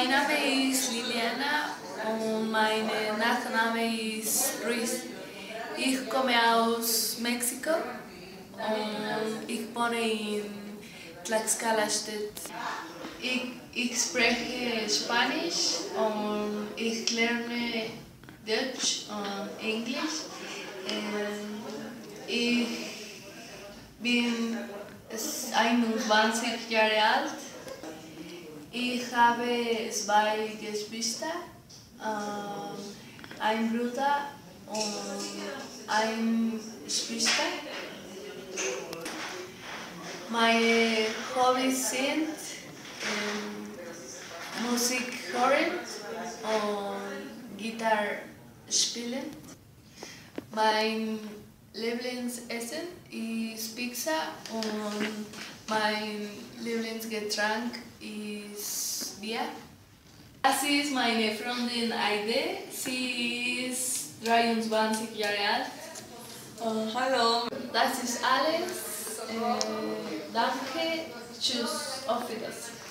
Mein Name ist Liliana und mein Nachname ist Ruiz. Ich komme aus Mexiko und ich wohne in Tlaxcala-Stadt. Ich spreche Spanisch und ich lerne Deutsch und Englisch. Ich bin 21 Jahre alt. Ich habe zwei Geschwister, einen Bruder und eine Schwester. Meine Hobbys sind Musik hören und Gitarre spielen. Mein Lieblingsessen ist Pizza und mein Lieblingsgetränk ist Bier. Das ist meine Freundin Aide. Sie ist 23 Jahre alt. Hallo. Das ist alles. Danke. Tschüss. Auf Wiedersehen.